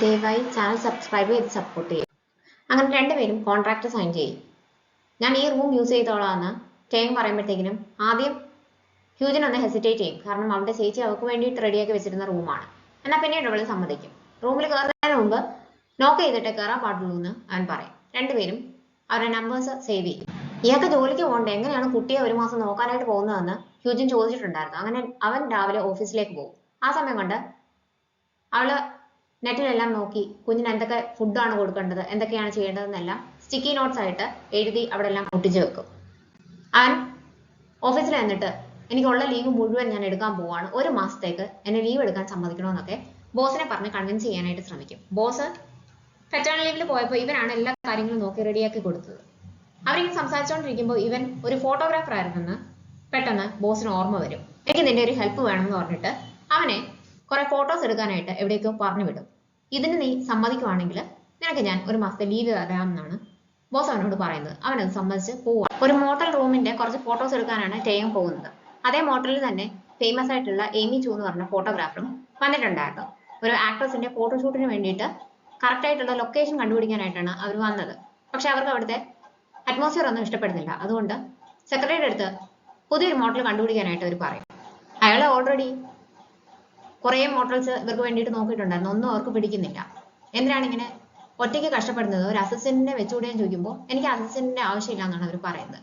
ദയവായി channel subscribe ചെയ്ത് support ചെയ്യും. അങ്ങനെ രണ്ടുപേരും കോൺട്രാക്ട് സൈൻ ചെയ്യും. ഞാൻ ഈ റൂം യൂസ് ചെയ്തോളാന്ന് ടേങ് പറയുമ്പോഴത്തേക്കിനും ആദ്യം ഹ്യൂജൻ ഒന്ന് ഹെസിറ്റേറ്റ് ചെയ്യും. കാരണം അവന്റെ ചേച്ചി അവർക്ക് വേണ്ടിയിട്ട് റെഡിയാക്കി വെച്ചിരുന്ന റൂമാണ്. എന്നാൽ പിന്നീട് അവൾ സമ്മതിക്കും. റൂമിൽ കയറുന്നതിന് മുമ്പ് നോക്ക് ചെയ്തിട്ട് കയറാൻ പാടുള്ളൂ എന്ന് അവൻ പറയും. രണ്ടുപേരും അവരുടെ നമ്പേഴ്സ് സേവ് ചെയ്യും. ഇയാൾക്ക് ജോലിക്ക് പോകണ്ടേ, എങ്ങനെയാണ് കുട്ടിയെ ഒരു മാസം നോക്കാനായിട്ട് പോകുന്നതെന്ന് ഹ്യൂജൻ ചോദിച്ചിട്ടുണ്ടായിരുന്നു. അങ്ങനെ അവൻ രാവിലെ ഓഫീസിലേക്ക് പോകും. ആ സമയം കൊണ്ട് അവള് നെറ്റിലെല്ലാം നോക്കി കുഞ്ഞിന് എന്തൊക്കെ ഫുഡാണ് കൊടുക്കേണ്ടത്, എന്തൊക്കെയാണ് ചെയ്യേണ്ടതെന്നെല്ലാം സ്റ്റിക്കി നോട്ട്സ് ആയിട്ട് എഴുതി അവിടെ എല്ലാം ഒട്ടിച്ചു വെക്കും. അവൻ ഓഫീസിൽ എന്നിട്ട് എനിക്കുള്ള ലീവ് മുഴുവൻ ഞാൻ എടുക്കാൻ പോവാണ്, ഒരു മാസത്തേക്ക് എന്നെ ലീവ് എടുക്കാൻ സമ്മതിക്കണമെന്നൊക്കെ ബോസിനെ പറഞ്ഞ് കൺവിൻസ് ചെയ്യാനായിട്ട് ശ്രമിക്കും. ബോസ് ഫെറ്റേൺ ലീവിൽ പോയപ്പോൾ ഇവനാണ് എല്ലാ കാര്യങ്ങളും നോക്കി റെഡിയാക്കി കൊടുത്തത്. അവരിങ്ങനെ സംസാരിച്ചുകൊണ്ടിരിക്കുമ്പോൾ ഇവൻ ഒരു ഫോട്ടോഗ്രാഫർ ആയിരുന്നെന്ന് പെട്ടെന്ന് ബോസിന് ഓർമ്മ വരും. എനിക്ക് നിന്റെ ഒരു ഹെൽപ്പ് വേണമെന്ന് പറഞ്ഞിട്ട് അവനെ കുറെ ഫോട്ടോസ് എടുക്കാനായിട്ട് എവിടേക്കോ പറഞ്ഞു വിടും. ഇതിന് നീ സമ്മതിക്കുവാണെങ്കിൽ നിനക്ക് ഞാൻ ഒരു മാസത്തെ ലീവ് തരാമെന്നാണ് ബോസ് അവനോട് പറയുന്നത്. അവനത് സമ്മതിച്ച് പോവുക. ഒരു മോട്ടൽ റൂമിന്റെ കുറച്ച് ഫോട്ടോസ് എടുക്കാനാണ് ടേയും പോകുന്നത്. അതേ മോട്ടലിൽ തന്നെ ഫേമസ് ആയിട്ടുള്ള എമി ചൂ എന്ന് പറഞ്ഞ ഫോട്ടോഗ്രാഫറും വന്നിട്ടുണ്ടായിരുന്നു. ഒരു ആക്ട്രസിന്റെ ഫോട്ടോഷൂട്ടിന് വേണ്ടിയിട്ട് കറക്റ്റ് ആയിട്ടുള്ള ലൊക്കേഷൻ കണ്ടുപിടിക്കാനായിട്ടാണ് അവർ വന്നത്. പക്ഷെ അവർക്ക് അവിടുത്തെ അറ്റ്മോസ്ഫിയർ ഒന്നും ഇഷ്ടപ്പെടുന്നില്ല. അതുകൊണ്ട് സെക്രട്ടറിയുടെ അടുത്ത് പുതിയൊരു മോഡൽ കണ്ടുപിടിക്കാനായിട്ട് അവർ പറയും. അയാൾ ഓൾറെഡി കുറേ മോഡൽസ് ഇവർക്ക് വേണ്ടിയിട്ട് നോക്കിയിട്ടുണ്ടായിരുന്നു. ഒന്നും അവർക്ക് പിടിക്കുന്നില്ല. എന്തിനാണ് ഇങ്ങനെ ഒറ്റയ്ക്ക് കഷ്ടപ്പെടുന്നത്, ഒരു അസിസ്റ്റന്റിനെ വെച്ചുകൂടെയെന്ന് ചോദിക്കുമ്പോൾ എനിക്ക് അസിസ്റ്റന്റിന്റെ ആവശ്യമില്ല എന്നാണ് അവർ പറയുന്നത്.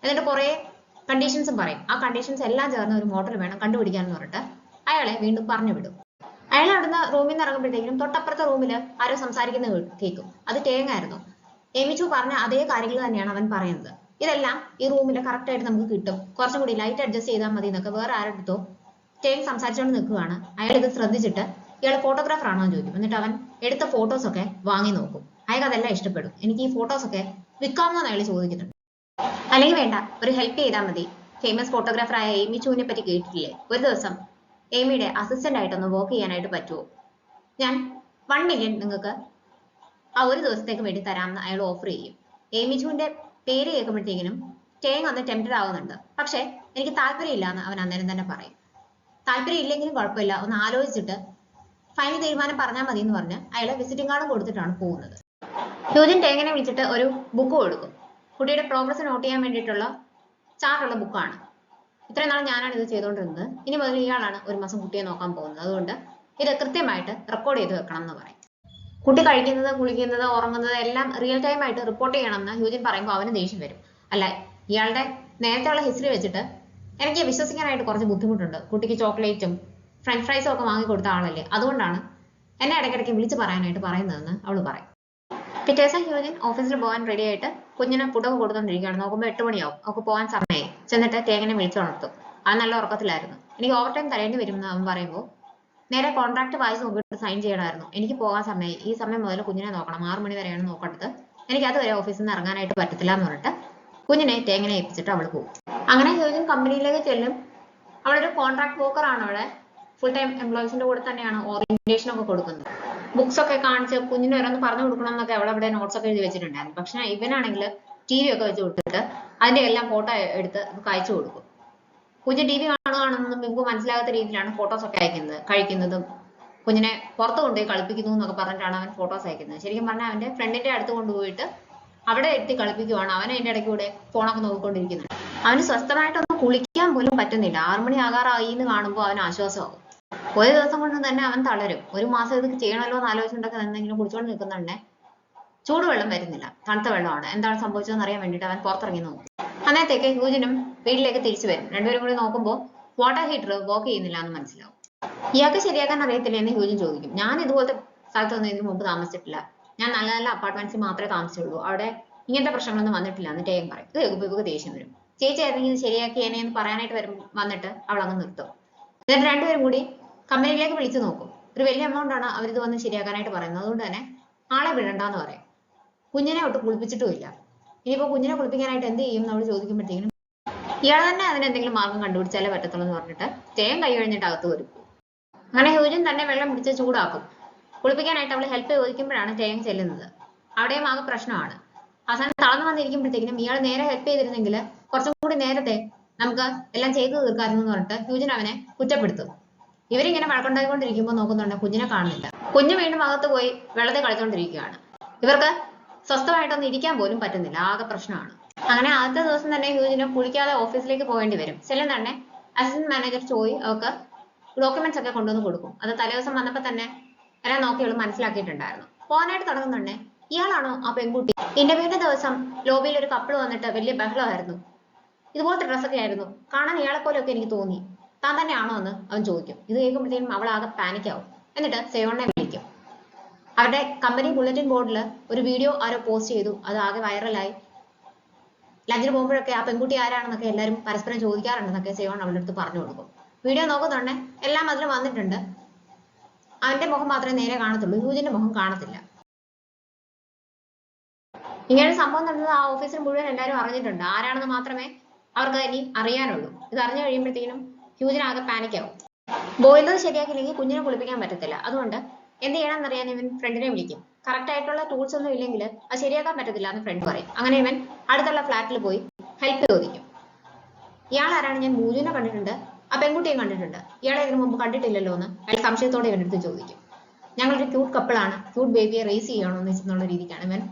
എന്നിട്ട് കുറേ കണ്ടീഷൻസും പറയും. ആ കണ്ടീഷൻസ് എല്ലാം ചേർന്ന ഒരു മോഡൽ വേണം കണ്ടുപിടിക്കാൻ എന്ന് പറഞ്ഞിട്ട് അയാളെ വീണ്ടും പറഞ്ഞു വിടും. അയാൾ അവിടുന്ന് റൂമിൽ നിന്ന് ഇറങ്ങുമ്പോഴത്തേക്കും തൊട്ടപ്പുറത്തെ റൂമിൽ ആരോ സംസാരിക്കുന്നത് കേൾക്കും. അത് ടേങ്ങായിരുന്നു. എമിച്ചു പറഞ്ഞ അതേ കാര്യങ്ങൾ തന്നെയാണ് അവൻ പറയുന്നത്. ഇതെല്ലാം ഈ റൂമിൽ കറക്റ്റ് ആയിട്ട് നമുക്ക് കിട്ടും, കുറച്ചും കൂടി ലൈറ്റ് അഡ്ജസ്റ്റ് ചെയ്താൽ മതി എന്നൊക്കെ വേറെ ആരെടുത്തോ ടേങ് സംസാരിച്ചുകൊണ്ട് നിൽക്കുകയാണ്. അയാൾ ഇത് ശ്രദ്ധിച്ചിട്ട് ഇയാൾ ഫോട്ടോഗ്രാഫർ ആണോ എന്ന് ചോദിക്കും. എന്നിട്ട് അവൻ എടുത്ത ഫോട്ടോസ് ഒക്കെ വാങ്ങി നോക്കും. അയാൾക്ക് അതെല്ലാം ഇഷ്ടപ്പെടും. എനിക്ക് ഈ ഫോട്ടോസ് ഒക്കെ വിൽക്കാമോ എന്ന് അയാൾ ചോദിക്കുന്നുണ്ട്. അല്ലെങ്കിൽ വേണ്ട, ഒരു ഹെൽപ്പ് ചെയ്താൽ മതി. ഫേമസ് ഫോട്ടോഗ്രാഫർ ആയ എമി ചൂവിനെ പറ്റി കേട്ടിട്ടില്ലേ, ഒരു ദിവസം എമിയുടെ അസിസ്റ്റന്റ് ആയിട്ടൊന്ന് വർക്ക് ചെയ്യാനായിട്ട് പറ്റുമോ, ഞാൻ 1 മില്യൺ നിങ്ങൾക്ക് ആ ഒരു ദിവസത്തേക്ക് വേണ്ടി തരാമെന്ന് അയാൾ ഓഫർ ചെയ്യും. എമി ചൂവിന്റെ പേര് കേൾക്കുമ്പോഴത്തേക്കിനും ടേങ് ഒന്ന് ടെംപ്റ്റഡ് ആവുന്നുണ്ട്. പക്ഷെ എനിക്ക് താല്പര്യമില്ല എന്ന് അവൻ അന്നേരം തന്നെ പറയും. താല്പര്യം ഇല്ലെങ്കിലും കുഴപ്പമില്ല, ഒന്ന് ആലോചിച്ചിട്ട് ഫൈനൽ തീരുമാനം പറഞ്ഞാൽ മതി എന്ന് പറഞ്ഞ് അയാൾ വിസിറ്റിംഗ് കാർഡും കൊടുത്തിട്ടാണ് പോകുന്നത്. ഹ്യൂജൻ ടേങ്ങിനെ വിളിച്ചിട്ട് ഒരു ബുക്ക് കൊടുക്കും. കുട്ടിയുടെ പ്രോഗ്രസ് നോട്ട് ചെയ്യാൻ വേണ്ടിയിട്ടുള്ള ചാർട്ടുള്ള ബുക്കാണ്. ഇത്രയും നാൾ ഞാനാണ് ഇത് ചെയ്തുകൊണ്ടിരുന്നത്, ഇനി മുതൽ ഇയാളാണ് ഒരു മാസം കുട്ടിയെ നോക്കാൻ പോകുന്നത്. അതുകൊണ്ട് ഇത് കൃത്യമായിട്ട് റെക്കോർഡ് ചെയ്ത് വെക്കണം എന്ന് പറയും. കുട്ടി കഴിക്കുന്നത്, കുളിക്കുന്നത്, ഉറങ്ങുന്നത് എല്ലാം റിയൽ ടൈം ആയിട്ട് റിപ്പോർട്ട് ചെയ്യണം എന്ന് ഹ്യൂജൻ പറയുമ്പോൾ അവന് ദേഷ്യം വരും. അല്ല, ഇയാളുടെ നേരത്തെയുള്ള ഹിസ്റ്ററി വെച്ചിട്ട് എനിക്ക് വിശ്വസിക്കാനായിട്ട് കുറച്ച് ബുദ്ധിമുട്ടുണ്ട്. കുട്ടിക്ക് ചോക്ലേറ്റും ഫ്രഞ്ച് ഫ്രൈസും ഒക്കെ വാങ്ങിക്കൊടുത്ത ആളല്ലേ, അതുകൊണ്ടാണ് എന്നെ ഇടയ്ക്കിടയ്ക്ക് വിളിച്ച് പറയാനായിട്ട് പറയുന്നതെന്ന് അവൾ പറയും. പിറ്റേ ദിവസം ഹ്യൂജൻ ഓഫീസിൽ പോകാൻ റെഡി ആയിട്ട് കുഞ്ഞിനെ ഫുഡൊക്കെ കൊടുത്തോണ്ടിരിക്കുകയാണ്. നോക്കുമ്പോൾ 8 മണിയാവും. അവൾക്ക് പോകാൻ സമയമായി. ചെന്നിട്ട് തേങ്ങനെ വിളിച്ചുണർത്തും. അവൻ നല്ല ഉറക്കത്തിലായിരുന്നു. എനിക്ക് ഓവർ ടൈം തരേണ്ടി വരുമെന്ന് അവൻ പറയുമ്പോൾ നേരെ കോൺട്രാക്ട് വായിച്ച് നോക്കിയിട്ട് സൈൻ ചെയ്യണമായിരുന്നു. എനിക്ക് പോകാൻ സമയമായി, ഈ സമയം മുതൽ കുഞ്ഞിനെ നോക്കണം, 6 മണി വരെയാണ് നോക്കേണ്ടത്, എനിക്ക് അതുവരെ ഓഫീസിൽ നിന്ന് ഇറങ്ങാനായിട്ട് പറ്റത്തില്ല എന്ന് പറഞ്ഞിട്ട് കുഞ്ഞിനെ തേങ്ങനെ ഏൽപ്പിച്ചിട്ട് അവൾ പോകും. അങ്ങനെ ഹ്യൂജൻ കമ്പനിയിലേക്ക് ചെല്ലും. അവളൊരു കോൺട്രാക്ട് വർക്കർ ആണ്. അവിടെ ഫുൾ ടൈം എംപ്ലോയീസിന്റെ കൂടെ തന്നെയാണ് ഓറിയന്റേഷൻ ഒക്കെ കൊടുക്കുന്നത്. ബുക്സ് ഒക്കെ കാണിച്ച് കുഞ്ഞിന് ഓരോന്ന് പറഞ്ഞു കൊടുക്കണം എന്നൊക്കെ അവിടെ നോട്ട്സ് ഒക്കെ എഴുതി വെച്ചിട്ടുണ്ടായിരുന്നു. പക്ഷെ ഇവനാണെങ്കിൽ TV ഒക്കെ വെച്ച് കൊടുത്തിട്ട് അതിന്റെ എല്ലാം ഫോട്ടോ എടുത്ത് അയച്ചു കൊടുക്കും. കുഞ്ഞ് TV കാണുകയാണെന്നൊന്നും നമുക്ക് മനസ്സിലാകാത്ത രീതിയിലാണ് ഫോട്ടോസ് ഒക്കെ അയക്കുന്നത്. കഴിക്കുന്നതും കുഞ്ഞിനെ പുറത്ത് കൊണ്ടുപോയി കളിപ്പിക്കുന്നു എന്നൊക്കെ പറഞ്ഞിട്ടാണ് അവൻ ഫോട്ടോസ് അയക്കുന്നത്. ശരിക്കും പറഞ്ഞാൽ അവന്റെ ഫ്രണ്ടിന്റെ അടുത്ത് കൊണ്ടുപോയിട്ട് അവിടെ എത്തി കളിപ്പിക്കുവാണ്. അവൻ അതിന്റെ ഇടയ്ക്ക് കൂടെ ഫോണൊക്കെ നോക്കിക്കൊണ്ടിരിക്കുന്നുണ്ട്. അവന് സ്വസ്ഥമായിട്ടൊന്നും കുളിക്കാൻ പോലും പറ്റുന്നില്ല. 6 മണി ആകാറായി എന്ന് കാണുമ്പോൾ അവൻ ആശ്വാസമാകും. ഒരു ദിവസം കൊണ്ട് തന്നെ അവൻ തളരും. ഒരു മാസം ഇത് ചെയ്യണമല്ലോ എന്ന് ആലോചിച്ചിട്ടൊക്കെ എന്തെങ്കിലും കുടിച്ചോണ്ട് നിൽക്കുന്നുണ്ടെ ചൂടുവെള്ളം വരുന്നില്ല, തണുത്ത വെള്ളമാണ്. എന്താണ് സംഭവിച്ചതെന്ന് അറിയാൻ വേണ്ടിയിട്ട് അവൻ പുറത്തിറങ്ങി നോക്കും. അന്നേരത്തേക്ക് ഹ്യൂജനും വീട്ടിലേക്ക് തിരിച്ചു വരും. രണ്ടുപേരും കൂടി നോക്കുമ്പോൾ വാട്ടർ ഹീറ്റർ വർക്ക് ചെയ്യുന്നില്ല എന്ന് മനസ്സിലാവും. ഇയാൾക്ക് ശരിയാക്കാൻ അറിയത്തില്ല എന്ന് ഹ്യൂജൻ ചോദിക്കും. ഞാൻ ഇതുപോലത്തെ സ്ഥലത്തൊന്നും ഇതിന് മുമ്പ് താമസിച്ചിട്ടില്ല, ഞാൻ നല്ല നല്ല അപ്പാർട്ട്മെന്റ്സിൽ മാത്രമേ താമസിച്ചുള്ളൂ, അവിടെ ഇങ്ങനത്തെ പ്രശ്നങ്ങളൊന്നും വന്നിട്ടില്ല എന്ന് ടേം പറയും. ഇത് കേൾക്കുമ്പോൾ ഇവർക്ക് ദേഷ്യം വരും. ചേച്ചി ആയിരുന്നെങ്കിൽ ഇത് ശരിയാക്കിയേനെ എന്ന് പറയാനായിട്ട് വന്നിട്ട് അവൾ അങ്ങ് നിർത്തും. എന്നിട്ട് രണ്ടുപേരും കൂടി കമ്പനിയിലേക്ക് വിളിച്ചു നോക്കും. ഒരു വലിയ എമൗണ്ട് ആണ് അവരിത് വന്ന് ശരിയാക്കാനായിട്ട് പറയുന്നത്. അതുകൊണ്ട് തന്നെ ആളെ വിടണ്ടെന്ന് പറയും. കുഞ്ഞിനെ ഒട്ട് കുളിപ്പിച്ചിട്ടുമില്ല. ഇനിയിപ്പോ കുഞ്ഞിനെ കുളിപ്പിക്കാനായിട്ട് എന്ത് ചെയ്യും എന്ന് അവൾ ചോദിക്കുമ്പോഴത്തേക്കും ഇയാൾ തന്നെ അതിനെന്തെങ്കിലും മാർഗം കണ്ടുപിടിച്ചാലേ പറ്റത്തുള്ളൂ എന്ന് പറഞ്ഞിട്ട് തേൻ കൈ കഴിഞ്ഞിട്ട് അകത്ത് വരും. അങ്ങനെ ഹ്യൂജൻ തന്നെ വെള്ളം പിടിച്ച് ചൂടാക്കും. കുളിപ്പിക്കാനായിട്ട് അവൾ ഹെൽപ്പ് ചോദിക്കുമ്പോഴാണ് തേൻ ചെല്ലുന്നത്. അവിടെയും ആകെ പ്രശ്നമാണ്. അവസാനം തളർന്നു വന്നിരിക്കുമ്പോഴത്തേക്കും ഇയാൾ നേരെ ഹെൽപ്പ് ചെയ്തിരുന്നെങ്കിൽ കുറച്ചും കൂടി നേരത്തെ നമുക്ക് എല്ലാം ചെയ്തു തീർക്കാമായിരുന്നു എന്ന് പറഞ്ഞിട്ട് ഹ്യൂജൻ അവനെ കുറ്റപ്പെടുത്തും. ഇവരിങ്ങനെ വഴക്കുണ്ടായിക്കൊണ്ടിരിക്കുമ്പോൾ നോക്കുന്നുണ്ട് കുഞ്ഞിനെ കാണുന്നില്ല. കുഞ്ഞു വീണ്ടും അകത്ത് പോയി വെള്ളത്തിൽ കളിച്ചോണ്ടിരിക്കുകയാണ്. ഇവർക്ക് സ്വസ്ഥമായിട്ടൊന്നും ഇരിക്കാൻ പോലും പറ്റുന്നില്ല. ആകെ പ്രശ്നമാണ്. അങ്ങനെ ആദ്യത്തെ ദിവസം തന്നെ ഹ്യൂജിന് കുളിക്കാതെ ഓഫീസിലേക്ക് പോകേണ്ടി വരും. സെല്ലിൽ തന്നെ അസിസ്റ്റന്റ് മാനേജർ ചോയ് അവർക്ക് ഡോക്യുമെന്റ്സ് ഒക്കെ കൊണ്ടുവന്ന് കൊടുക്കും. അത് തലേദിവസം വന്നപ്പോൾ തന്നെ എല്ലാം നോക്കിയവൾ മനസ്സിലാക്കിയിട്ടുണ്ടായിരുന്നു. പോകാനായിട്ട് തുടങ്ങുന്നുണ്ടേ ഇയാളാണോ ആ പെൺകുട്ടി? ഇന്റർവ്യൂവിന്റെ ദിവസം ലോബിയിൽ ഒരു കപ്പിൾ വന്നിട്ട് വലിയ ബഹളമായിരുന്നു. ഇതുപോലത്തെ ഡ്രസ്സൊക്കെ ആയിരുന്നു. കാണാൻ ഇയാളെ പോലെയൊക്കെ എനിക്ക് തോന്നി. താൻ തന്നെയാണോ എന്ന് അവൻ ചോദിക്കും. ഇത് കേൾക്കുമ്പോഴത്തേക്കും അവൾ ആകെ പാനിക്കാവും. എന്നിട്ട് സെയോണിനെ വിളിക്കും. അവരുടെ കമ്പനി ബുള്ളറ്റിൻ ബോർഡിൽ ഒരു വീഡിയോ ആരോ പോസ്റ്റ് ചെയ്തു. അത് ആകെ വൈറലായി. ലഞ്ചിന് പോകുമ്പോഴൊക്കെ ആ പെൺകുട്ടി ആരാണെന്നൊക്കെ എല്ലാവരും പരസ്പരം ചോദിക്കാറുണ്ടെന്നൊക്കെ സെയോൺ അവളുടെ അടുത്ത് പറഞ്ഞു കൊടുക്കും. വീഡിയോ നോക്കുന്നുണ്ടേ എല്ലാം അതിൽ വന്നിട്ടുണ്ട്. അവന്റെ മുഖം മാത്രമേ നേരെ കാണത്തുള്ളൂ. ഹ്യൂജിന്റെ മുഖം കാണത്തില്ല. ഇങ്ങനെ സംഭവം നടന്നത് ആ ഓഫീസിൽ മുഴുവൻ എല്ലാവരും അറിഞ്ഞിട്ടുണ്ട്. ആരാണെന്ന് മാത്രമേ അവർക്ക് ഇനി അറിയാനുള്ളൂ. ഇത് അറിഞ്ഞു കഴിയുമ്പോഴത്തേക്കും ഹ്യൂജിന് ആകെ പാനിക്കാവും. ബോയിലർ ശരിയാക്കിയില്ലെങ്കിൽ കുഞ്ഞിനെ കുളിപ്പിക്കാൻ പറ്റത്തില്ല. അതുകൊണ്ട് എന്ത് ചെയ്യണമെന്നറിയാൻ ഇവൻ ഫ്രണ്ടിനെ വിളിക്കും. കറക്റ്റ് ആയിട്ടുള്ള ടൂൾസ് ഒന്നും ഇല്ലെങ്കിൽ അത് ശരിയാക്കാൻ പറ്റത്തില്ല എന്ന് ഫ്രണ്ട് പറയും. അങ്ങനെ ഇവൻ അടുത്തുള്ള ഫ്ലാറ്റിൽ പോയി ഹെൽപ്പ് ചോദിക്കും. ഇയാൾ ആരാണ്? ഞാൻ മൂജുവിനെ കണ്ടിട്ടുണ്ട്, ആ പെൺകുട്ടിയെ കണ്ടിട്ടുണ്ട്, ഇയാളെ ഇതിനു മുമ്പ് കണ്ടിട്ടില്ലല്ലോ എന്ന് അയാൾ സംശയത്തോടെ ഇവനടുത്ത് ചോദിക്കും. ഞങ്ങളൊരു ക്യൂട്ട് കപ്പിളാണ്, ക്യൂട്ട് ബേബിയെ റേസ് ചെയ്യണോ എന്നുള്ള രീതിക്കാണ് ഇവൻ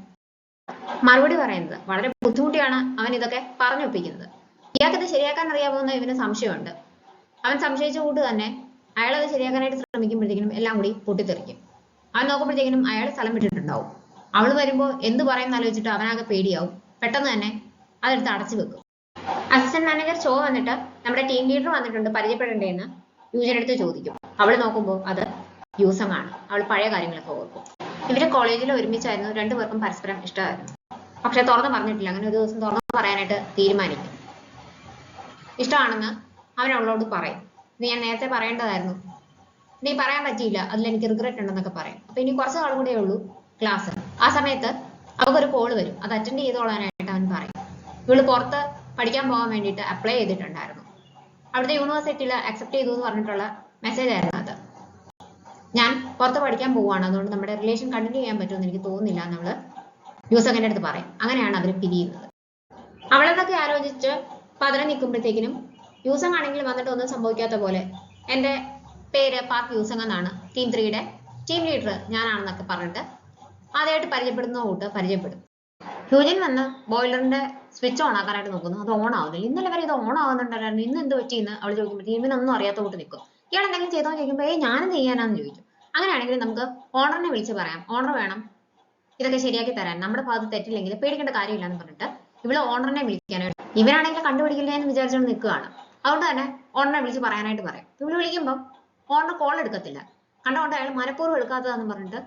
മറുപടി പറയുന്നത്. വളരെ ബുദ്ധിമുട്ടിയാണ് അവൻ ഇതൊക്കെ പറഞ്ഞൊപ്പിക്കുന്നത്. ഇയാൾക്കിത് ശരിയാക്കാൻ അറിയാമോ എന്ന് ഇവന് സംശയമുണ്ട്. അവൻ സംശയിച്ചുകൊണ്ട് തന്നെ അയാളത് ശരിയാക്കാനായിട്ട് ശ്രമിക്കുമ്പോഴത്തേക്കും എല്ലാം കൂടി പൊട്ടിത്തെറിക്കും. അവൻ നോക്കുമ്പോഴത്തേക്കും അയാൾ സ്ഥലം വിട്ടിട്ടുണ്ടാവും. അവൾ വരുമ്പോൾ എന്ത് പറയുന്ന ആലോചിച്ചിട്ട് അവനാകെ പേടിയാവും. പെട്ടെന്ന് തന്നെ അതെടുത്ത് അടച്ചു വെക്കും. അസിസ്റ്റന്റ് മാനേജർ ചോ വന്നിട്ട് നമ്മുടെ ടീം ലീഡർ വന്നിട്ടുണ്ട്, പരിചയപ്പെടേണ്ടതെന്ന് യൂജനടുത്ത് ചോദിക്കും. അവൾ നോക്കുമ്പോൾ അത് യൂസങ് ആണ്. അവൾ പഴയ കാര്യങ്ങളൊക്കെ ഓർക്കും. ഇവര് കോളേജിൽ ഒരുമിച്ചായിരുന്നു. രണ്ടുപേർക്കും പരസ്പരം ഇഷ്ടമായിരുന്നു. പക്ഷെ തുറന്നു പറഞ്ഞിട്ടില്ല. അങ്ങനെ ഒരു ദിവസം തുറന്നു പറയാനായിട്ട് തീരുമാനിക്കും. ഇഷ്ടമാണെന്ന് അവൻ അവളോട് പറയും. ഇത് ഞാൻ നേരത്തെ പറയേണ്ടതായിരുന്നു, നീ പറയാൻ പറ്റിയില്ല, അതിൽ എനിക്ക് റിഗ്രറ്റ് ഉണ്ടെന്നൊക്കെ പറയും. അപ്പൊ ഇനി കുറച്ച് നാളും കൂടെ ഉള്ളൂ ക്ലാസ്. ആ സമയത്ത് അവൾക്കൊരു കോള് വരും. അത് അറ്റൻഡ് ചെയ്തോളാനായിട്ട് അവൻ പറയും. ഇവള് പുറത്ത് പഠിക്കാൻ പോകാൻ വേണ്ടിയിട്ട് അപ്ലൈ ചെയ്തിട്ടുണ്ടായിരുന്നു. അവിടുത്തെ യൂണിവേഴ്സിറ്റിയിൽ അക്സെപ്റ്റ് ചെയ്തു എന്ന് പറഞ്ഞിട്ടുള്ള മെസ്സേജ് ആയിരുന്നു അത്. ഞാൻ പുറത്ത് പഠിക്കാൻ പോവുകയാണ്, അതുകൊണ്ട് നമ്മുടെ റിലേഷൻ കണ്ടിന്യൂ ചെയ്യാൻ പറ്റുമെന്ന് എനിക്ക് തോന്നുന്നില്ല എന്നവള് യൂസങ്ങിന്റെ അടുത്ത് പറയും. അങ്ങനെയാണ് അവർ പിരിയുന്നത്. അവളെന്നൊക്കെ ആലോചിച്ച് പതറി നിൽക്കുമ്പോഴത്തേക്കിനും യൂസങ് ആണെങ്കിൽ വന്നിട്ട് ഒന്നും സംഭവിക്കാത്ത പോലെ എന്റെ പേര് പാർക്ക് യൂസങ് എന്നാണ്, ടീം 3യുടെ ടീം ലീഡർ ഞാനാണെന്നൊക്കെ പറഞ്ഞിട്ട് ആദ്യമായിട്ട് പരിചയപ്പെടുന്ന കൂട്ട് പരിചയപ്പെടും. ഹ്യൂജിൻ വന്ന് ബോയിലറിന്റെ സ്വിച്ച് ഓൺ ആക്കാനായിട്ട് നോക്കുന്നു. അത് ഓൺ ആവുന്നില്ല. ഇന്നലെ വരെ ഇത് ഓൺ ആവുന്നുണ്ടായിരുന്നു, ഇന്ന് എന്ത് പറ്റിയെന്ന് അവൾ ചോദിക്കുമ്പോഴത്തേക്കും ഇവനൊന്നും അറിയാത്ത കൂട്ട് നിൽക്കും. ഇയാൾ എന്തെങ്കിലും ചെയ്തോ ചോദിക്കുമ്പോൾ ഞാനെന്ത് ചെയ്യാനാന്ന് ചോദിക്കും. അങ്ങനെയാണെങ്കിൽ നമുക്ക് ഓണറിനെ വിളിച്ച് പറയാം, ഓണർ വേണം ഇതൊക്കെ ശരിയാക്കി തരാൻ, നമ്മുടെ ഭാഗത്ത് തെറ്റില്ലെങ്കിൽ പേടിക്കേണ്ട കാര്യമില്ല എന്ന് പറഞ്ഞിട്ട് ഇവള് ഓണറിനെ വിളിക്കാനായിട്ട്, ഇവനാണെങ്കിൽ കണ്ടുപിടിക്കില്ല എന്ന് വിചാരിച്ചുകൊണ്ട് നിൽക്കുകയാണ്. അതുകൊണ്ട് തന്നെ ഓണറിനെ വിളിച്ച് പറയാനായിട്ട് പറയും. ഇവള് വിളിക്കുമ്പോൾ ഓണർ കോൾ എടുക്കത്തില്ല. കണ്ടുകൊണ്ട് അയാൾ മനഃപൂർവ്വം എടുക്കാത്തതാന്ന് പറഞ്ഞിട്ട്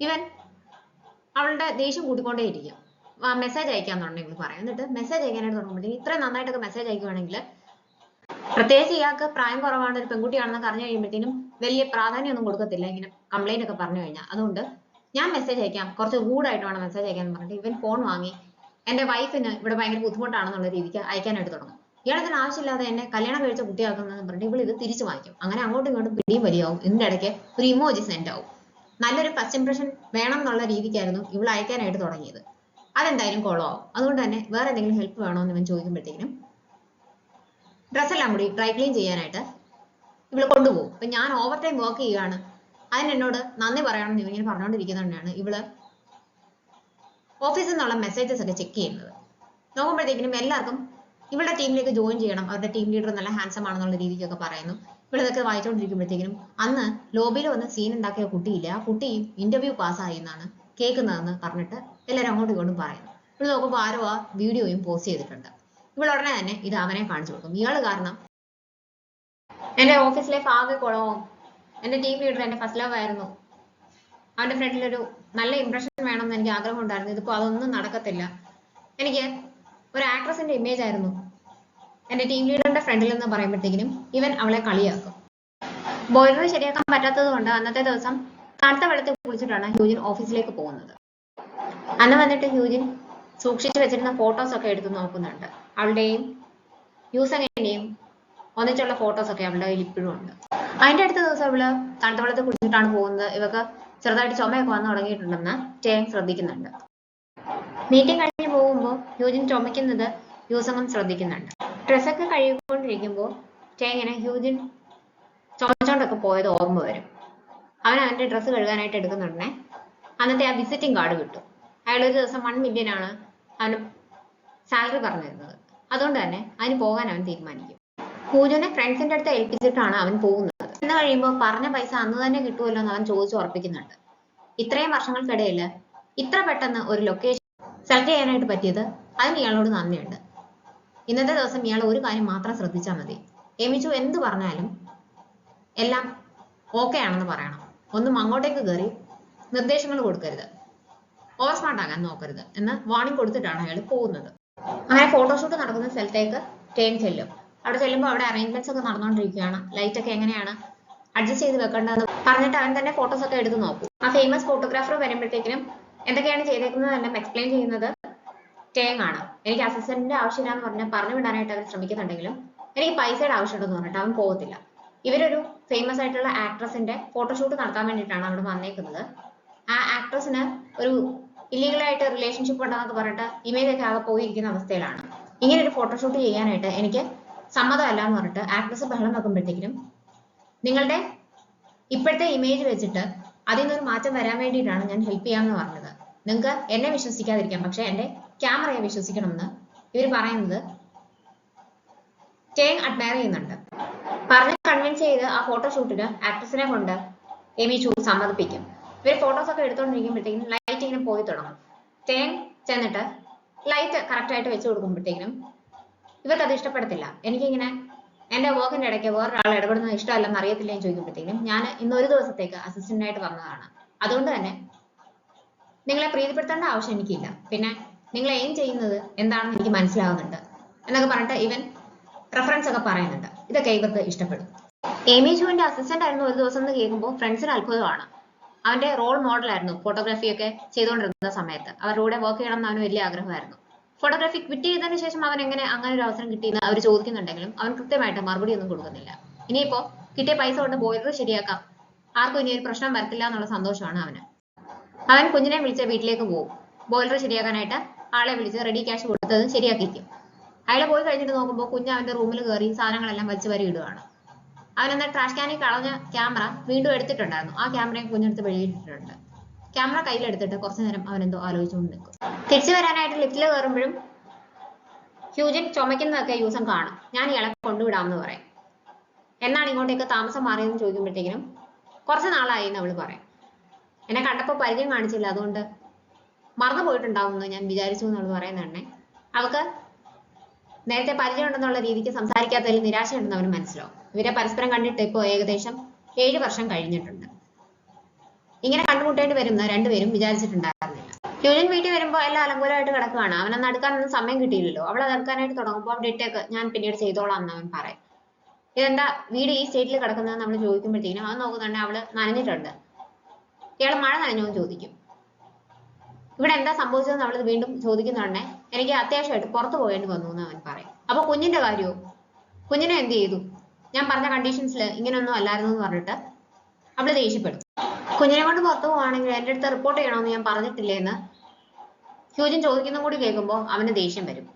ഇവൻ അവളുടെ ദേഷ്യം കൂട്ടിക്കൊണ്ടേയിരിക്കും. മെസ്സേജ് അയക്കാൻ തുടങ്ങി പറയാം. എന്നിട്ട് മെസ്സേജ് അയക്കാനായിട്ട് തുടങ്ങുമ്പോഴത്തേക്കും ഇത്രയും നന്നായിട്ടൊക്കെ മെസ്സേജ് അയക്കുവാണെങ്കിൽ, പ്രത്യേകിച്ച് ഇയാൾക്ക് പ്രായം കുറവാണ്, ഒരു പെൺകുട്ടിയാണെന്ന് അറിഞ്ഞു കഴിയുമ്പോഴത്തേനും വലിയ പ്രാധാന്യമൊന്നും കൊടുക്കത്തില്ല ഇങ്ങനെ കംപ്ലൈന്റ് ഒക്കെ പറഞ്ഞു കഴിഞ്ഞാൽ. അതുകൊണ്ട് ഞാൻ മെസ്സേജ് അയക്കാം, കുറച്ച് റൂഡായിട്ട് വേണം മെസ്സേജ് അയക്കാൻ പറഞ്ഞിട്ട് ഇവൻ ഫോൺ വാങ്ങി എന്റെ വൈഫിന് ഇവിടെ ഭയങ്കര ബുദ്ധിമുട്ടാണെന്നുള്ള രീതിക്ക് അയക്കാനായിട്ട് തുടങ്ങും. ഇയാളതിന് ആവശ്യമില്ലാതെ എന്നെ കല്യാണം കഴിച്ച കുട്ടിയാക്കുന്നതെന്ന് പറഞ്ഞിട്ട് ഇവൾ ഇത് തിരിച്ചു വാങ്ങിക്കും. അങ്ങനെ അങ്ങോട്ടും ഇങ്ങോട്ടും പിടിയും വലിയാവും. ഇതിന്റെ ഇടയ്ക്ക് ഒരു ഇമോജി സെൻഡ് ആവും. നല്ലൊരു ഫസ്റ്റ് ഇംപ്രഷൻ വേണം എന്നുള്ള രീതിക്കായിരുന്നു ഇവൾ അയക്കാനായിട്ട് തുടങ്ങിയത്. അതെന്തായാലും കുളമാവും. അതുകൊണ്ട് തന്നെ വേറെ എന്തെങ്കിലും ഹെൽപ്പ് വേണോ എന്ന് ഇവൻ ചോദിക്കുമ്പോഴത്തേക്കും ഡ്രസ്സെല്ലാം കൂടി ഡ്രൈ ക്ലീൻ ചെയ്യാനായിട്ട് ഇവള് കൊണ്ടുപോകും. അപ്പൊ ഞാൻ ഓവർ ടൈം വർക്ക് ചെയ്യുകയാണ്, അതിനെന്നോട് നന്ദി പറയണമെന്ന് ഇവങ്ങനെ പറഞ്ഞുകൊണ്ടിരിക്കുന്നതുകൊണ്ടാണ് ഇവള് ഓഫീസിൽ നിന്നുള്ള മെസ്സേജസ് ഒക്കെ ചെക്ക് ചെയ്യുന്നത്. നോക്കുമ്പോഴത്തേക്കിനും എല്ലാവർക്കും ഇവളുടെ ടീമിലേക്ക് ജോയിൻ ചെയ്യണം, അവരുടെ ടീം ലീഡർ നല്ല ഹാൻസം ആണെന്നുള്ള രീതിക്കൊക്കെ പറയുന്നു. ഇവളിതൊക്കെ വായിച്ചുകൊണ്ടിരിക്കുമ്പോഴത്തേക്കിനും അന്ന് ലോബിയിൽ വന്ന് സീൻ ഉണ്ടാക്കിയ കുട്ടിയില്ല, ആ കുട്ടിയും ഇന്റർവ്യൂ പാസ്സായി എന്നാണ് കേൾക്കുന്നതെന്ന് പറഞ്ഞിട്ട് എല്ലാവരും അങ്ങോട്ടും ഇങ്ങോട്ടും പറയുന്നു. ഇവള് നോക്കുമ്പോൾ ആരോ ആ വീഡിയോയും പോസ്റ്റ് ചെയ്തിട്ടുണ്ട്. ഇവൾ ഉടനെ തന്നെ ഇത് അവനെ കാണിച്ചു കൊടുക്കും. ഇയാള് കാരണം എന്റെ ഓഫീസ് ലൈഫ് ആകെ കുളവും, എന്റെ ടീം ലീഡർ എന്റെ ഫസ്റ്റ് ലവ് ആയിരുന്നു, അവന്റെ ഫ്രണ്ടിൽ ഒരു നല്ല ഇംപ്രഷൻ വേണമെന്ന് എനിക്ക് ആഗ്രഹം ഉണ്ടായിരുന്നു, ഇതിപ്പോ അതൊന്നും നടക്കത്തില്ല, എനിക്ക് ഒരു ആക്ട്രസിന്റെ ഇമേജ് ആയിരുന്നു എന്റെ ടീം ലീഡറിന്റെ ഫ്രണ്ടിൽ എന്ന് പറയുമ്പോഴത്തേക്കിനും ഇവൻ അവളെ കളിയാക്കും. ബോയിലർ ശരിയാക്കാൻ പറ്റാത്തത് കൊണ്ട് അന്നത്തെ ദിവസം തണുത്ത വെള്ളത്തിൽ കുളിച്ചിട്ടാണ് ഹ്യൂജിൻ ഓഫീസിലേക്ക് പോകുന്നത്. അന്ന് വന്നിട്ട് ഹ്യൂജിൻ സൂക്ഷിച്ചു വെച്ചിരുന്ന ഫോട്ടോസ് ഒക്കെ എടുത്ത് നോക്കുന്നുണ്ട്. അവളുടെയും യൂസങ്ങിന്റെയും ഒന്നിച്ചുള്ള ഫോട്ടോസ് ഒക്കെ അവളുടെ കയ്യിൽ ഇപ്പോഴും ഉണ്ട്. അതിന്റെ അടുത്ത ദിവസം ഇവള് തണുത്ത വെള്ളത്തിൽ കുളിച്ചിട്ടാണ് പോകുന്നത്. ഇവക്ക് ചെറുതായിട്ട് ചുമയൊക്കെ വന്നു തുടങ്ങിയിട്ടുണ്ടെന്ന് ടേം ശ്രദ്ധിക്കുന്നുണ്ട്. മീറ്റിംഗ് കഴിഞ്ഞ് പോകുമ്പോൾ ഹ്യൂജിൻ ചുമക്കുന്നത് യൂസങ്ങും ശ്രദ്ധിക്കുന്നുണ്ട്. ഡ്രസ്സൊക്കെ കഴുകിക്കൊണ്ടിരിക്കുമ്പോൾ ടേങ്ങിന് ഹ്യൂജിൻ ചുമച്ചോണ്ടൊക്കെ പോയത് ഓർമ്മ വരും. അവൻ അവന്റെ ഡ്രസ്സ് കഴുകാനായിട്ട് എടുക്കുന്നുടനെ അന്നത്തെ ആ വിസിറ്റിംഗ് കാർഡ് കിട്ടും. അയാൾ ഒരു ദിവസം 1 million ആണ് അവന് സാലറി പറഞ്ഞിരുന്നത്. അതുകൊണ്ട് തന്നെ അതിന് പോകാൻ അവൻ തീരുമാനിക്കും. പൂജനെ ഫ്രണ്ട്സിന്റെ അടുത്ത് ഏൽപ്പിച്ചിട്ടാണ് അവൻ പോകുന്നത്. എന്ന് കഴിയുമ്പോൾ പറഞ്ഞ പൈസ അന്ന് തന്നെ കിട്ടുമല്ലോ എന്ന് അവൻ ചോദിച്ചു ഉറപ്പിക്കുന്നുണ്ട്. ഇത്രയും വർഷങ്ങൾക്കിടയിൽ ഇത്ര പെട്ടെന്ന് ഒരു ലൊക്കേഷൻ സെലക്ട് ചെയ്യാനായിട്ട് പറ്റിയത് അതിന് ഇയാളോട് നന്ദിയുണ്ട്. ഇന്നത്തെ ദിവസം ഇയാൾ ഒരു കാര്യം മാത്രം ശ്രദ്ധിച്ചാൽ മതി. എമിച്ചു എന്ത് പറഞ്ഞാലും എല്ലാം ഓക്കെ ആണെന്ന് പറയണം. ഒന്നും അങ്ങോട്ടേക്ക് കയറി നിർദ്ദേശങ്ങൾ കൊടുക്കരുത്, ഓവർ സ്മാർട്ട് ആകാൻ നോക്കരുത് എന്ന് വാർണിംഗ് കൊടുത്തിട്ടാണ് അയാൾ പോകുന്നത്. അങ്ങനെ ഫോട്ടോഷൂട്ട് നടക്കുന്ന സ്ഥലത്തേക്ക് ടേം ചെല്ലും. അവിടെ ചെല്ലുമ്പോൾ അവിടെ അറേഞ്ച്മെന്റ്സ് ഒക്കെ നടന്നുകൊണ്ടിരിക്കുകയാണ്. ലൈറ്റ് ഒക്കെ എങ്ങനെയാണ് അഡ്ജസ്റ്റ് ചെയ്ത് വെക്കേണ്ടതെന്ന് പറഞ്ഞിട്ട് അവൻ തന്നെ ഫോട്ടോസ് ഒക്കെ എടുത്ത് നോക്കും. ആ ഫേമസ് ഫോട്ടോഗ്രാഫർ വരുമ്പോഴത്തേക്കിനും എന്തൊക്കെയാണ് ചെയ്തേക്കുന്നത് എല്ലാം എക്സ്പ്ലെയിൻ ചെയ്യുന്നത് ടേങ് ആണ്. എനിക്ക് അസിസ്റ്റന്റിന്റെ ആവശ്യമില്ലാന്ന് പറഞ്ഞാൽ പറഞ്ഞു വിടാനായിട്ട് അവർ ശ്രമിക്കുന്നുണ്ടെങ്കിലും എനിക്ക് പൈസയുടെ ആവശ്യമുണ്ടെന്ന് പറഞ്ഞിട്ട് അവൻ പോകത്തില്ല. ഇവരൊരു ഫേമസ് ആയിട്ടുള്ള ആക്ട്രസിന്റെ ഫോട്ടോഷൂട്ട് നടത്താൻ വേണ്ടിയിട്ടാണ് അവിടെ വന്നേക്കുന്നത്. ആ ആക്ട്രസിന് ഒരു ഇല്ലീഗലായിട്ട് റിലേഷൻഷിപ്പ് ഉണ്ടെന്നൊക്കെ പറഞ്ഞിട്ട് ഇമേജ് ഒക്കെ ആകെ പോയിരിക്കുന്ന അവസ്ഥയിലാണ്. ഇങ്ങനെ ഒരു ഫോട്ടോഷൂട്ട് ചെയ്യാനായിട്ട് എനിക്ക് സമ്മതമല്ല എന്ന് പറഞ്ഞിട്ട് ആക്ട്രസ് ബഹളം വെക്കുമ്പോഴത്തേക്കിനും നിങ്ങളുടെ ഇപ്പോഴത്തെ ഇമേജ് വെച്ചിട്ട് അതിൽ നിന്നൊരു മാറ്റം വരാൻ വേണ്ടിയിട്ടാണ് ഞാൻ ഹെൽപ്പ് ചെയ്യാമെന്ന് പറഞ്ഞത്. നിങ്ങൾക്ക് എന്നെ വിശ്വസിക്കാതിരിക്കാം, പക്ഷെ എന്റെ ക്യാമറയെ വിശ്വസിക്കണമെന്ന് ഇവർ പറയുന്നത് ടേങ് അഡ്മയർ ചെയ്യുന്നുണ്ട്. പറഞ്ഞ് കൺവിൻസ് ചെയ്ത് ആ ഫോട്ടോഷൂട്ടിന് ആക്ട്രസിനെ കൊണ്ട് എമിച്ചു സമ്മതിപ്പിക്കും. ഇവർ ഫോട്ടോസ് ഒക്കെ എടുത്തുകൊണ്ടിരിക്കുമ്പോഴത്തേക്കും ലൈറ്റ് ഇങ്ങനെ പോയി തുടങ്ങും. ടേങ് ചെന്നിട്ട് ലൈറ്റ് കറക്റ്റ് ആയിട്ട് വെച്ച് കൊടുക്കുമ്പോഴത്തേക്കിനും ഇവർക്ക് അത് ഇഷ്ടപ്പെടത്തില്ല. എനിക്കിങ്ങനെ എന്റെ വർക്കിന്റെ ഇടയ്ക്ക് വേറൊരാൾ ഇടപെടുന്നത് ഇഷ്ടമല്ലെന്ന് അറിയത്തില്ല എന്ന് ചോദിക്കുമ്പോഴത്തേക്കും ഞാൻ ഇന്നൊരു ദിവസത്തേക്ക് അസിസ്റ്റന്റ് ആയിട്ട് വന്നതാണ്, അതുകൊണ്ട് തന്നെ നിങ്ങളെ പ്രീതിപ്പെടുത്തേണ്ട ആവശ്യം എനിക്കില്ല, പിന്നെ നിങ്ങൾ എയിം ചെയ്യുന്നത് എന്താണെന്ന് എനിക്ക് മനസ്സിലാവുന്നുണ്ട് എന്നൊക്കെ പറഞ്ഞിട്ട് ഇവൻ റെഫറൻസ് ഒക്കെ പറയുന്നുണ്ട്. ഇതൊക്കെ ഇവർക്ക് ഇഷ്ടപ്പെടും. എമി ജോന്റെ അസിസ്റ്റന്റ് ആയിരുന്നു ഒരു ദിവസം എന്ന് കേൾക്കുമ്പോൾ ഫ്രണ്ട്സിന് അത്ഭുതമാണ്. അവന്റെ റോൾ മോഡലായിരുന്നു ഫോട്ടോഗ്രാഫി ഒക്കെ ചെയ്തുകൊണ്ടിരുന്ന സമയത്ത്. അവരുടെ കൂടെ വർക്ക് ചെയ്യണം എന്ന് അവന് വലിയ ആഗ്രഹമായിരുന്നു. ഫോട്ടോഗ്രാഫി ക്വിറ്റ് ചെയ്തതിനു ശേഷം അവൻ എങ്ങനെ അങ്ങനെ ഒരു അവസരം കിട്ടിയെന്ന് അവർ ചോദിക്കുന്നുണ്ടെങ്കിലും അവൻ കൃത്യമായിട്ട് മറുപടി ഒന്നും കൊടുക്കുന്നില്ല. ഇനിയിപ്പോ കിട്ടിയ പൈസ കൊണ്ട് ബോയിലർ ശരിയാക്കാം, ആർക്കും ഇനി ഒരു പ്രശ്നം വരത്തില്ല എന്നുള്ള സന്തോഷമാണ് അവന്. അവൻ കുഞ്ഞിനെ വിളിച്ച് വീട്ടിലേക്ക് പോകും. ബോയിലർ ശരിയാക്കാനായിട്ട് ആളെ വിളിച്ച് റെഡി ക്യാഷ് കൊടുത്തത് ശരിയാക്കിക്കും. അയാൾ പോയി കഴിഞ്ഞിട്ട് നോക്കുമ്പോൾ കുഞ്ഞ് അവന്റെ റൂമിൽ കയറി സാധനങ്ങളെല്ലാം വലിച്ചു വരി ഇടുകയാണ്. അവനെന്ന ട്രാഷ് ക്യാനിൽ കളഞ്ഞ ക്യാമറ വീണ്ടും എടുത്തിട്ടുണ്ടായിരുന്നു. ആ ക്യാമറയും കുഞ്ഞെടുത്ത് വെളിയിട്ടിട്ടുണ്ട്. ക്യാമറ കയ്യിലെടുത്തിട്ട് കുറച്ചു നേരം അവൻ എന്തോ ആലോചിച്ചുകൊണ്ട് നിൽക്കും. തിരിച്ചു വരാനായിട്ട് ലിഫ്റ്റിൽ കയറുമ്പോഴും ഹ്യൂജിൻ ചുമക്കുന്നതൊക്കെ യൂസം കാണും. ഞാൻ ഇയാളെ കൊണ്ടുവിടാമെന്ന് പറയും. എന്നാണ് ഇങ്ങോട്ടേക്ക് താമസം മാറിയതെന്ന് ചോദിക്കുമ്പോഴത്തേക്കിനും കുറച്ച് നാളായി എന്ന് അവള് പറയും. എന്നെ കണ്ടപ്പോൾ പരിചയം കാണിച്ചില്ല, അതുകൊണ്ട് മറന്നു പോയിട്ടുണ്ടാവുമെന്ന് ഞാൻ വിചാരിച്ചു എന്നവള് പറയുന്നുണ്ടേ. അവൾക്ക് നേരത്തെ പരിചയം ഉണ്ടെന്നുള്ള രീതിക്ക് സംസാരിക്കാത്തതിൽ നിരാശയുണ്ടെന്ന് അവന് മനസ്സിലാവും. ഇവരെ പരസ്പരം കണ്ടിട്ട് ഇപ്പോൾ ഏകദേശം 7 വർഷം കഴിഞ്ഞിട്ടുണ്ട്. ഇങ്ങനെ കണ്ടുമുട്ടേണ്ടി വരുന്ന രണ്ടുപേരും വിചാരിച്ചിട്ടുണ്ടായിരുന്നില്ല. ഹ്യൂജൻ വീട്ടിൽ വരുമ്പോൾ എല്ലാം അലങ്കോലമായിട്ട് കിടക്കുകയാണ്. അവനൊന്ന് അടുക്കാനൊന്നും സമയം കിട്ടിയില്ലല്ലോ. അവൾ അത് അടുക്കാനായിട്ട് തുടങ്ങുമ്പോൾ അവിടെ ഇട്ടേക്ക്, ഞാൻ പിന്നീട് ചെയ്തോളാം എന്ന് അവൻ പറയും. ഇതെന്താ വീട് ഈ സ്റ്റേറ്റിൽ കിടക്കുന്നത് നമ്മൾ ചോദിക്കുമ്പോഴത്തേക്കും അവൻ നോക്കുന്നുണ്ടെ അവള് നനഞ്ഞിട്ടുണ്ട്. ഇയാൾ മഴ നനഞ്ഞോ എന്ന് ചോദിക്കും. ഇവിടെ എന്താ സംഭവിച്ചതെന്ന് അവൾ വീണ്ടും ചോദിക്കുന്നുണ്ടെ എനിക്ക് അത്യാവശ്യമായിട്ട് പുറത്തു പോകേണ്ടി വന്നു എന്ന് അവൻ പറയും. അപ്പൊ കുഞ്ഞിന്റെ കാര്യമോ, കുഞ്ഞിനെ എന്ത് ചെയ്തു, ഞാൻ പറഞ്ഞ കണ്ടീഷൻസിൽ ഇങ്ങനെയൊന്നും അല്ലായിരുന്നു എന്ന് പറഞ്ഞിട്ട് അവള് ദേഷ്യപ്പെടും. കുഞ്ഞിനെ കൊണ്ട് പുറത്തു പോവാണെങ്കിൽ എന്റെ അടുത്ത് റിപ്പോർട്ട് ചെയ്യണമെന്ന് ഞാൻ പറഞ്ഞിട്ടില്ലേ എന്ന് ഹ്യൂജൻ ചോദിക്കുന്ന കൂടി കേൾക്കുമ്പോൾ അവന് ദേഷ്യം വരും.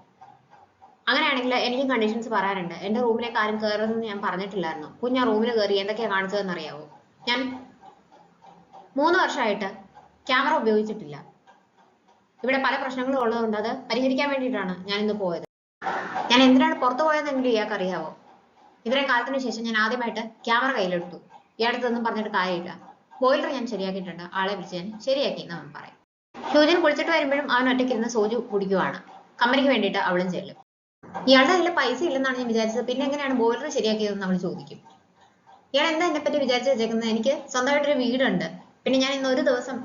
അങ്ങനെയാണെങ്കിൽ എനിക്കും കണ്ടീഷൻസ് പറയാനുണ്ട്. എന്റെ റൂമിലേക്ക് ആരും കയറുമെന്ന് ഞാൻ പറഞ്ഞിട്ടില്ലായിരുന്നു. കുഞ്ഞ് ആ റൂമിൽ കയറി എന്തൊക്കെയാ കാണിച്ചതെന്ന് അറിയാവോ? ഞാൻ 3 വർഷമായിട്ട് ക്യാമറ ഉപയോഗിച്ചിട്ടില്ല. ഇവിടെ പല പ്രശ്നങ്ങളും ഉള്ളതുകൊണ്ട് അത് പരിഹരിക്കാൻ വേണ്ടിയിട്ടാണ് ഞാൻ ഇന്ന് പോയത്. ഞാൻ എന്തിനാണ് പുറത്തു പോയതെങ്കിലും ഇയാൾക്ക് അറിയാവോ? ഇത്രയും കാലത്തിന് ശേഷം ഞാൻ ആദ്യമായിട്ട് ക്യാമറ കയ്യിലെടുത്തു. ഇയാളടുത്തൊന്നും പറഞ്ഞിട്ട് കാര്യമില്ല. ബോയിലർ ഞാൻ ശരിയാക്കിയിട്ടുണ്ട്, ആളെ വിളിച്ച് ഞാൻ ശരിയാക്കി എന്ന് അവൻ പറയും. ഹ്യൂജൻ കുളിച്ചിട്ട് വരുമ്പോഴും അവൻ ഒറ്റയ്ക്കിരുന്ന് സോജു കുടിക്കുവാണ്. കമ്പനിക്ക് വേണ്ടിയിട്ട് അവളും ചെല്ലും. ഇയാളുടെ കയ്യിൽ പൈസ ഇല്ലെന്നാണ് ഞാൻ വിചാരിച്ചത്, പിന്നെ എങ്ങനെയാണ് ബോയിലർ ശരിയാക്കിയതെന്ന് അവൾ ചോദിക്കും. ഇയാൾ എന്താ എന്നെ പറ്റി വിചാരിച്ചു വെച്ചേക്കുന്നത്? എനിക്ക് സ്വന്തമായിട്ടൊരു വീടുണ്ട്, പിന്നെ ഞാൻ ഇന്ന് ഒരു ദിവസം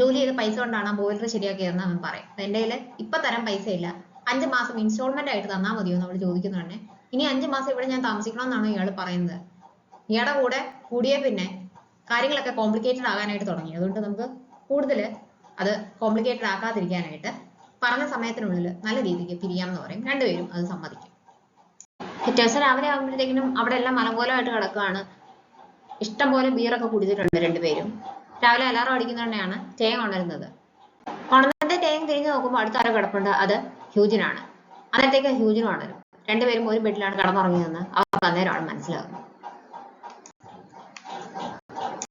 ജോലി ചെയ്ത പൈസ കൊണ്ടാണ് ആ ബോയിലർ ശരിയാക്കിയതെന്ന് അവൻ പറയും. എന്റെ കയ്യിൽ ഇപ്പൊ തരാൻ പൈസ ഇല്ല, 5 മാസം ഇൻസ്റ്റാൾമെന്റ് ആയിട്ട് തന്നാൽ മതിയോ എന്ന് അവൾ ചോദിക്കുന്നുണ്ട്. ഇനി 5 മാസം ഇവിടെ ഞാൻ താമസിക്കണമെന്നാണ് ഇയാൾ പറയുന്നത്. ഇയാളുടെ കൂടെ കൂടിയേ പിന്നെ കാര്യങ്ങളൊക്കെ കോംപ്ലിക്കേറ്റഡ് ആകാനായിട്ട് തുടങ്ങി. അതുകൊണ്ട് നമുക്ക് കൂടുതൽ അത് കോംപ്ലിക്കേറ്റഡ് ആക്കാതിരിക്കാനായിട്ട് പറഞ്ഞ സമയത്തിനുള്ളിൽ നല്ല രീതിക്ക് പിരിയാമെന്ന് പറയും. രണ്ടുപേരും അത് സമ്മതിക്കും. പിറ്റേ ദിവസം രാവിലെ ആകുമ്പോഴത്തേക്കിനും അവിടെ എല്ലാം മലങ്കോലമായിട്ട് കിടക്കുകയാണ്. ഇഷ്ടം പോലെ ബിയറൊക്കെ കുടിച്ചിട്ടുണ്ട് രണ്ടുപേരും. രാവിലെ അലാറം അടിക്കുന്നതന്നെയാണ് ടേങ് ഉണരുന്നത്. ഉണർന്നിട്ട് ടേങ് തിരിഞ്ഞു നോക്കുമ്പോൾ അടുത്ത ആരോ കിടപ്പുണ്ട്. അത് ഹ്യൂജിനാണ്. അന്നേരത്തേക്ക് ഹ്യൂജിനും ഉണരും. രണ്ടുപേരും ഒരു ബെഡിലാണ് കിടന്നുറങ്ങിയതെന്ന് അവർക്ക് അന്നേരമാണ് മനസ്സിലാകുന്നത്.